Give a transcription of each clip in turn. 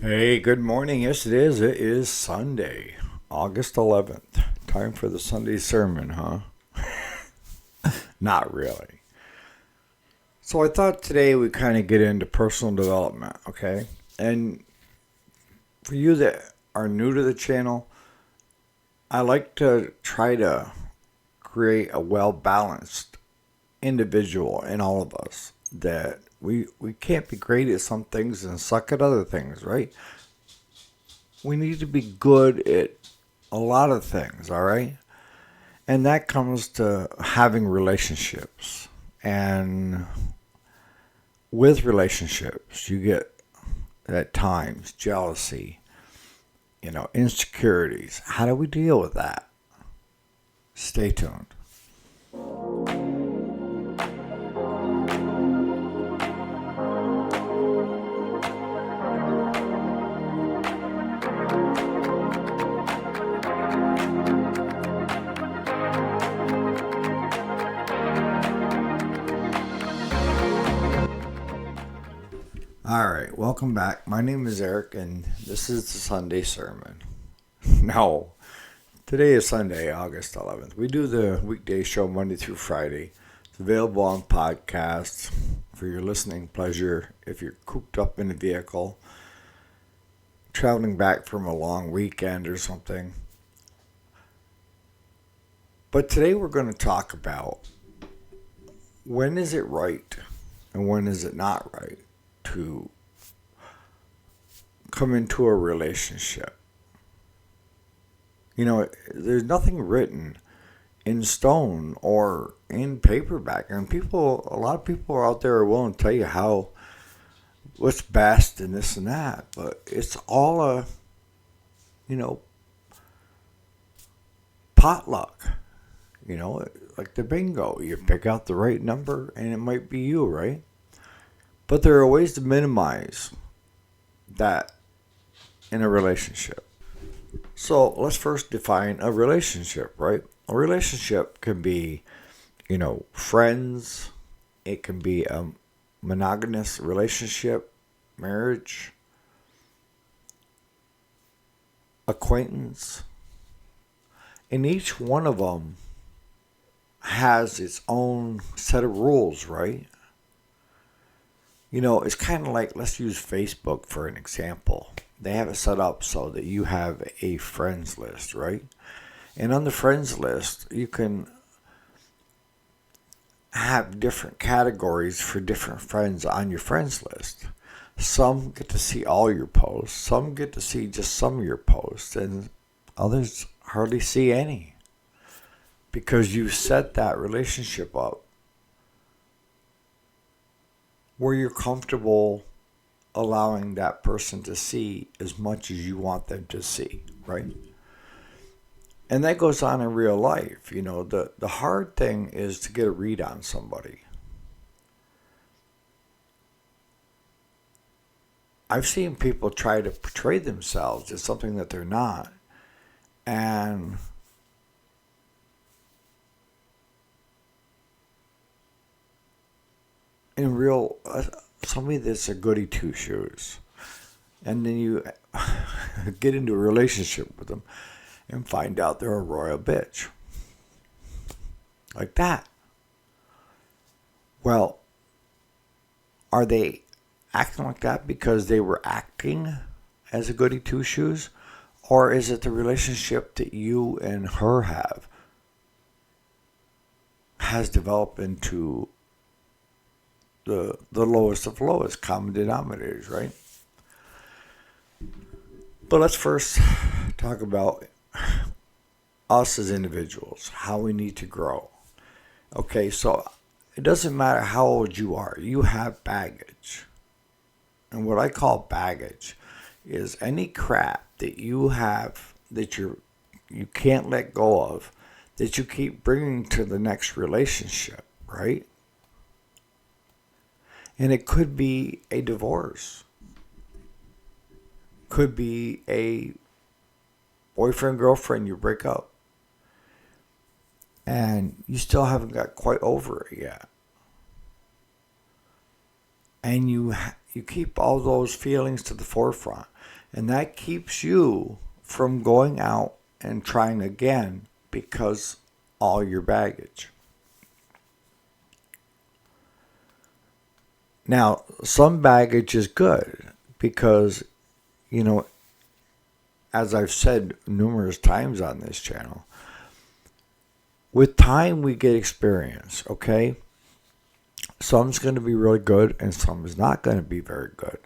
Hey, good morning. Yes, it is. It is Sunday, August 11th. Time for the Sunday sermon, huh? Not really. So I thought today we kind of get into personal development, okay? And for you that are new to the channel, I like to try to create a well-balanced individual in all of us that we can't be great at some things and suck at other things, right? We need to be good at a lot of things, all right? And that comes to having relationships. And with relationships, you get at times jealousy, insecurities. How do we deal with that? Stay tuned. All right, welcome back. My name is Eric, and this is the Sunday sermon. No, today is Sunday, August 11th. We do the weekday show Monday through Friday. It's available on podcasts for your listening pleasure if you're cooped up in a vehicle, traveling back from a long weekend or something. But today we're going to talk about when is it right and when is it not right to come into a relationship. There's nothing written in stone or in paperback, and a lot of people are out there are willing to tell you what's best and this and that, but it's all you know, potluck. Like the bingo, you pick out the right number, and it might be you, right? But there are ways to minimize that in a relationship. So let's first define a relationship, right? A relationship can be, friends. It can be a monogamous relationship, marriage, acquaintance. And each one of them has its own set of rules, right? It's kind of like, let's use Facebook for an example. They have it set up so that you have a friends list, right? And on the friends list, you can have different categories for different friends on your friends list. Some get to see all your posts, some get to see just some of your posts, and others hardly see any. Because you set that relationship up where you're comfortable allowing that person to see as much as you want them to see, right? And that goes on in real life. The hard thing is to get a read on somebody. I've seen people try to portray themselves as something that they're not. And in real, somebody that's a goody two shoes. And then you get into a relationship with them and find out they're a royal bitch. Like that. Well, are they acting like that because they were acting as a goody two shoes? Or is it the relationship that you and her has developed into the lowest of lowest common denominators, right? But let's first talk about us as individuals, how we need to grow. Okay, so it doesn't matter how old you are, you have baggage. And what I call baggage is any crap that you have that you can't let go of, that you keep bringing to the next relationship, right? And it could be a divorce. Could be a boyfriend, girlfriend, you break up. And you still haven't got quite over it yet. and you keep all those feelings to the forefront, and that keeps you from going out and trying again because all your baggage. Now, some baggage is good because, you know, as I've said numerous times on this channel, with time we get experience, okay? Some's going to be really good and some is not going to be very good.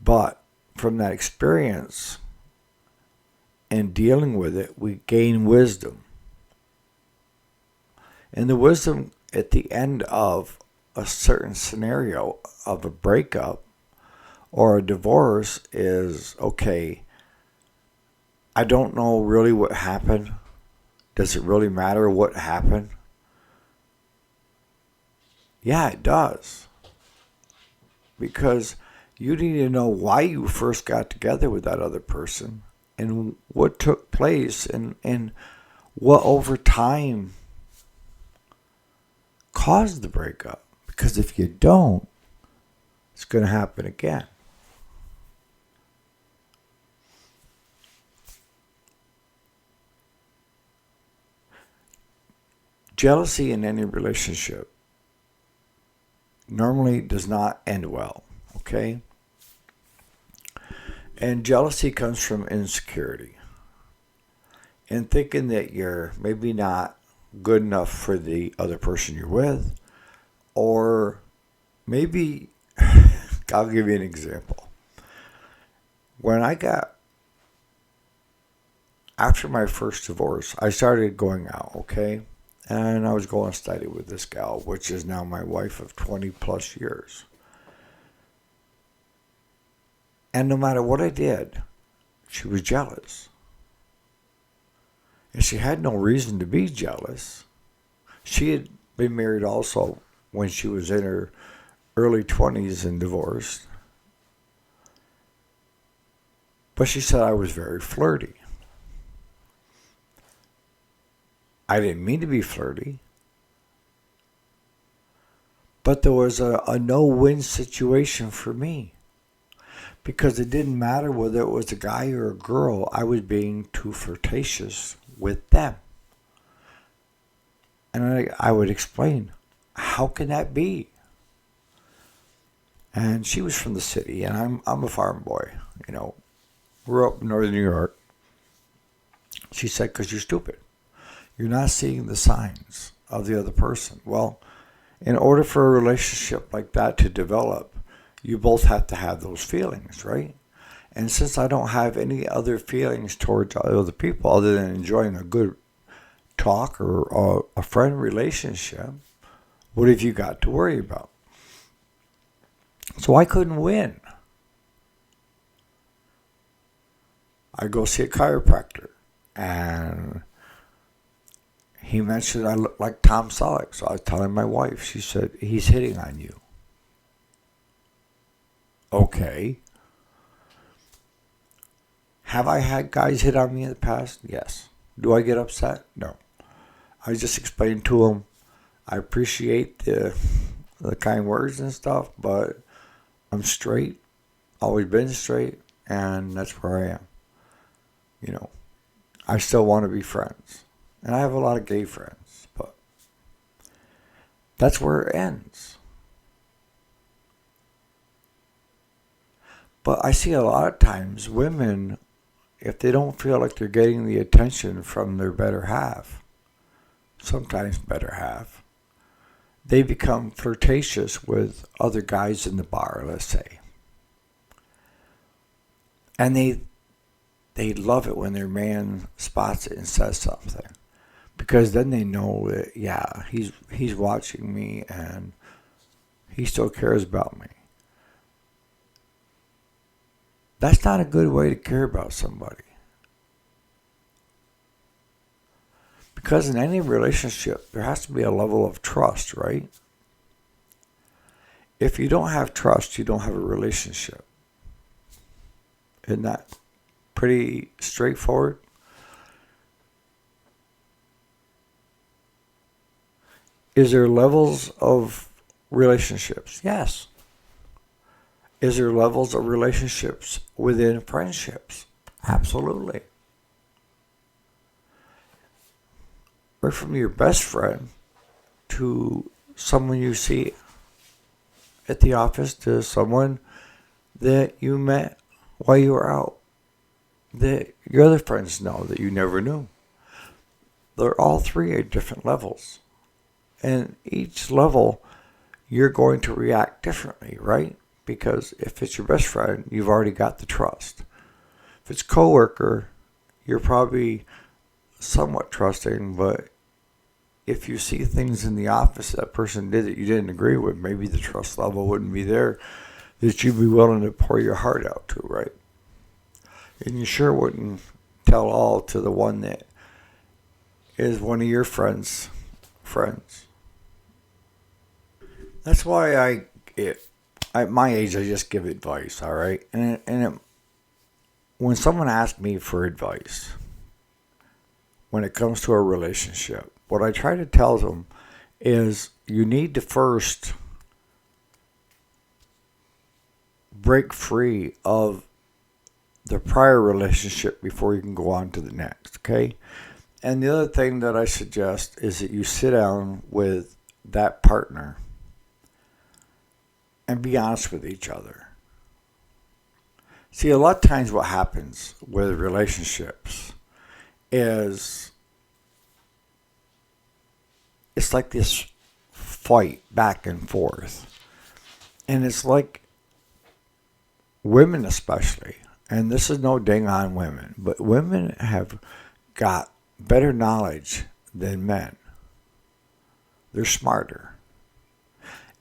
But from that experience and dealing with it, we gain wisdom. And the wisdom at the end of a certain scenario of a breakup or a divorce is, okay, I don't know really what happened. Does it really matter what happened? Yeah, it does. Because you need to know why you first got together with that other person and what took place and what over time caused the breakup. Because if you don't, it's going to happen again. Jealousy in any relationship normally does not end well, okay? And jealousy comes from insecurity and thinking that you're maybe not good enough for the other person you're with, or maybe, I'll give you an example. When after my first divorce, I started going out, okay? And I was going steady with this gal, which is now my wife of 20 plus years. And no matter what I did, she was jealous. And she had no reason to be jealous. She had been married also when she was in her early 20s and divorced. But she said I was very flirty. I didn't mean to be flirty. But there was a no-win situation for me. Because it didn't matter whether it was a guy or a girl, I was being too flirtatious with them. And I would explain, how can that be? And she was from the city, and I'm a farm boy, you know, grew up in northern New York. She said, because you're stupid. You're not seeing the signs of the other person. Well, in order for a relationship like that to develop, you both have to have those feelings, right? And since I don't have any other feelings towards other people other than enjoying a good talk or a friend relationship, what have you got to worry about? So I couldn't win. I go see a chiropractor, and he mentioned I look like Tom Selleck. So I was telling my wife, she said, he's hitting on you. Okay. Have I had guys hit on me in the past? Yes. Do I get upset? No. I just explained to him, I appreciate the kind words and stuff, but I'm straight, always been straight, and that's where I am. You know, I still want to be friends. And I have a lot of gay friends, but that's where it ends. But I see a lot of times women, if they don't feel like they're getting the attention from their better half, sometimes better half, they become flirtatious with other guys in the bar, let's say. And they love it when their man spots it and says something. Because then they know that, yeah, he's watching me and he still cares about me. That's not a good way to care about somebody. Because in any relationship, there has to be a level of trust, right? If you don't have trust, you don't have a relationship. Isn't that pretty straightforward? Is there levels of relationships? Yes. Is there levels of relationships within friendships? Absolutely. Right from your best friend to someone you see at the office to someone that you met while you were out that your other friends know that you never knew. They're all three at different levels. And each level, you're going to react differently, right? Because if it's your best friend, you've already got the trust. If it's coworker, you're probably somewhat trusting, but if you see things in the office that person did that you didn't agree with, maybe the trust level wouldn't be there that you'd be willing to pour your heart out to, right? And you sure wouldn't tell all to the one that is one of your friends' friends. That's why at my age, I just give advice, all right? When someone asks me for advice, when it comes to a relationship, what I try to tell them is you need to first break free of the prior relationship before you can go on to the next, okay? And the other thing that I suggest is that you sit down with that partner and be honest with each other. See, a lot of times what happens with relationships is it's like this fight back and forth. And it's like women especially, and this is no ding on women, but women have got better knowledge than men. They're smarter.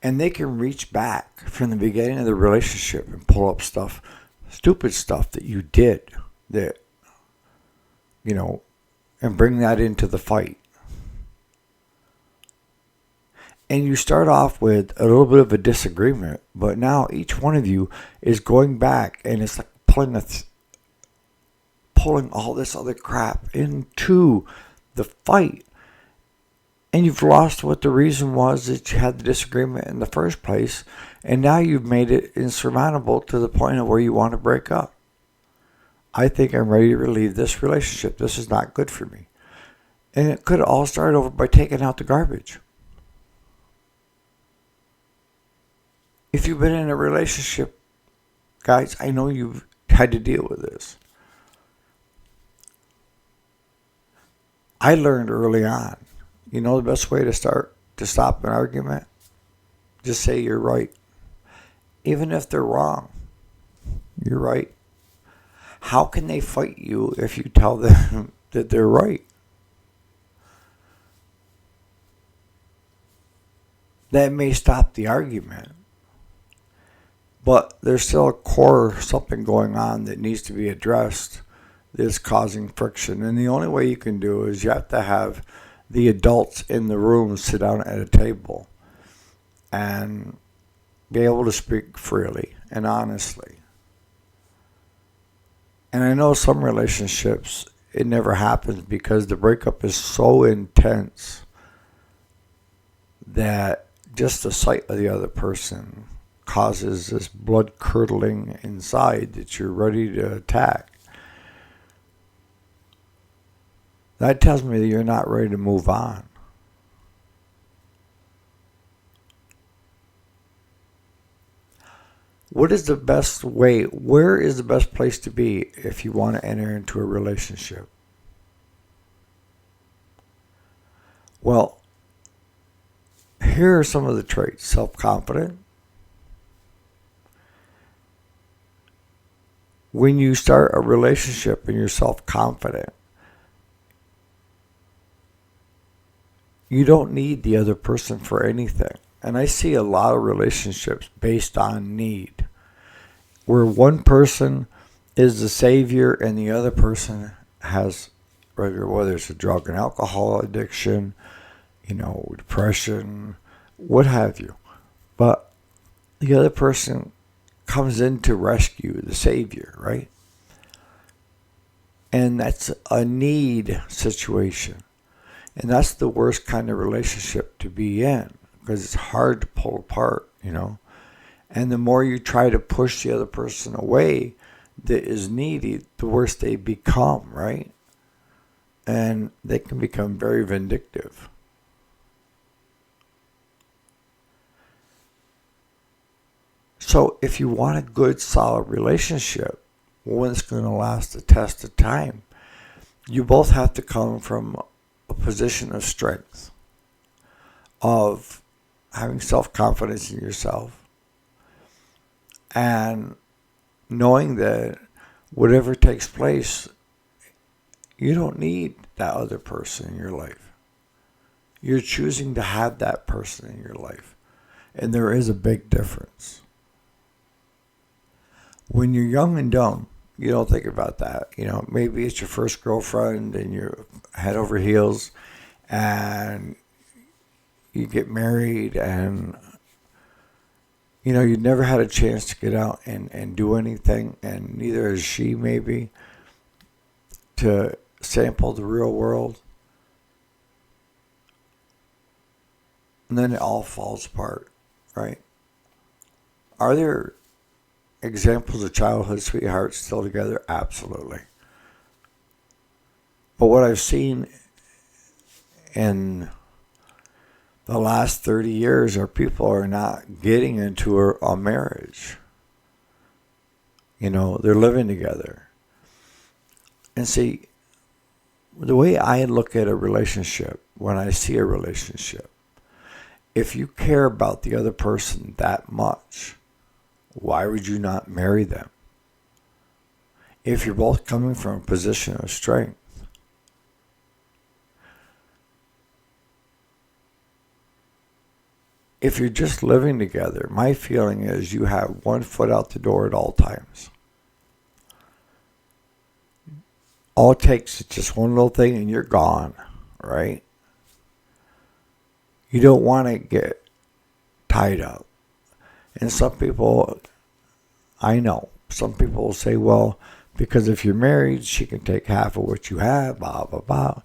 And they can reach back from the beginning of the relationship and pull up stuff, stupid stuff that you did that, and bring that into the fight. And you start off with a little bit of a disagreement, but now each one of you is going back and it's like pulling all this other crap into the fight. And you've lost what the reason was that you had the disagreement in the first place. And now you've made it insurmountable to the point of where you want to break up. I think I'm ready to leave this relationship. This is not good for me. And it could all start over by taking out the garbage. If you've been in a relationship, guys, I know you've had to deal with this. I learned early on, the best way to stop an argument? Just say you're right. Even if they're wrong, you're right. How can they fight you if you tell them that they're right? That may stop the argument, but there's still a core something going on that needs to be addressed that's causing friction. And the only way you can do is you have to have the adults in the room sit down at a table and be able to speak freely and honestly. And I know some relationships, it never happens because the breakup is so intense that just the sight of the other person causes this blood curdling inside that you're ready to attack. That tells me that you're not ready to move on. What is the best way? Where is the best place to be if you want to enter into a relationship? Well, here are some of the traits. Self-confident. When you start a relationship and you're self-confident, you don't need the other person for anything. And I see a lot of relationships based on need, where one person is the savior and the other person has, whether it's a drug and alcohol addiction, depression, what have you. But the other person comes in to rescue the savior, right? And that's a need situation. And that's the worst kind of relationship to be in because it's hard to pull apart, And the more you try to push the other person away that is needy, the worse they become, right? And they can become very vindictive. So if you want a good, solid relationship, one that's going to last the test of time, you both have to come from a position of strength, of having self-confidence in yourself, and knowing that whatever takes place, you don't need that other person in your life. You're choosing to have that person in your life. And there is a big difference. When you're young and dumb, you don't think about that. Maybe it's your first girlfriend and you're head over heels and you get married and you never had a chance to get out and do anything, and neither has she, maybe, to sample the real world. And then it all falls apart, right? Are there examples of childhood sweethearts still together? Absolutely. But what I've seen in the last 30 years are people are not getting into a marriage. They're living together. And see, the way I look at a relationship, when I see a relationship, if you care about the other person that much, why would you not marry them? If you're both coming from a position of strength. If you're just living together, my feeling is you have one foot out the door at all times. All it takes is just one little thing and you're gone, right? You don't want to get tied up. And some people, I know, some people will say, well, because if you're married, she can take half of what you have, blah, blah, blah.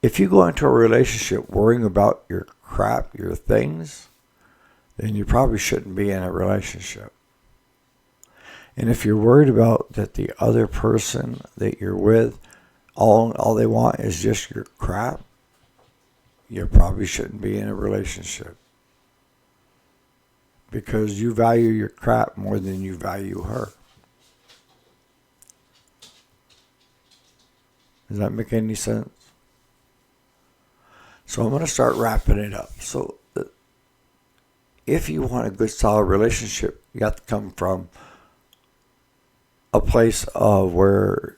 If you go into a relationship worrying about your crap, your things, then you probably shouldn't be in a relationship. And if you're worried about that the other person that you're with, all they want is just your crap, you probably shouldn't be in a relationship. Because you value your crap more than you value her. Does that make any sense? So I'm going to start wrapping it up. So if you want a good, solid relationship, you have to come from a place of where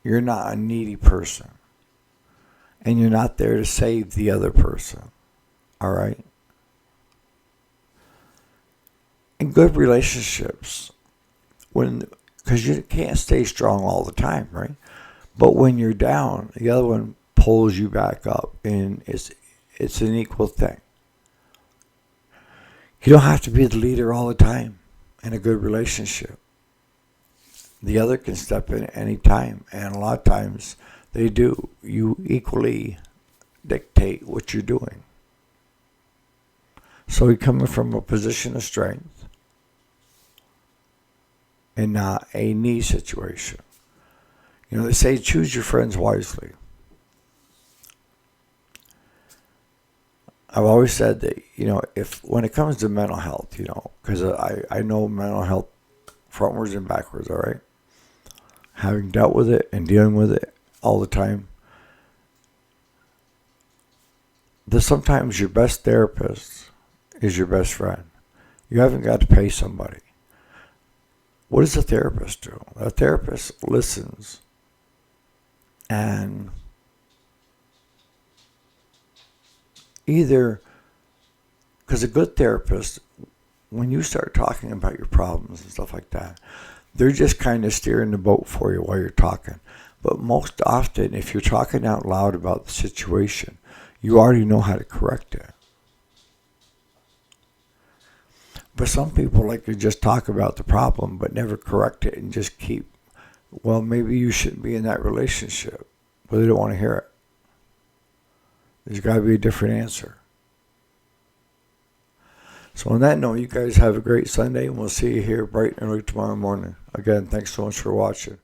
you're not a needy person. And you're not there to save the other person. All right? In good relationships, because you can't stay strong all the time, right? But when you're down, the other one pulls you back up, and it's an equal thing. You don't have to be the leader all the time in a good relationship. The other can step in at any time, and a lot of times they do. You equally dictate what you're doing. So you're coming from a position of strength and not a need situation. They say choose your friends wisely. I've always said that, if when it comes to mental health, because I know mental health frontwards and backwards, all right? Having dealt with it and dealing with it all the time, that sometimes your best therapist is your best friend. You haven't got to pay somebody. What does a therapist do? A therapist listens and either, because a good therapist, when you start talking about your problems and stuff like that, they're just kind of steering the boat for you while you're talking. But most often, if you're talking out loud about the situation, you already know how to correct it. But some people like to just talk about the problem but never correct it and just keep, well, maybe you shouldn't be in that relationship. But they don't want to hear it. There's got to be a different answer. So on that note, you guys have a great Sunday, and we'll see you here bright and early tomorrow morning. Again, thanks so much for watching.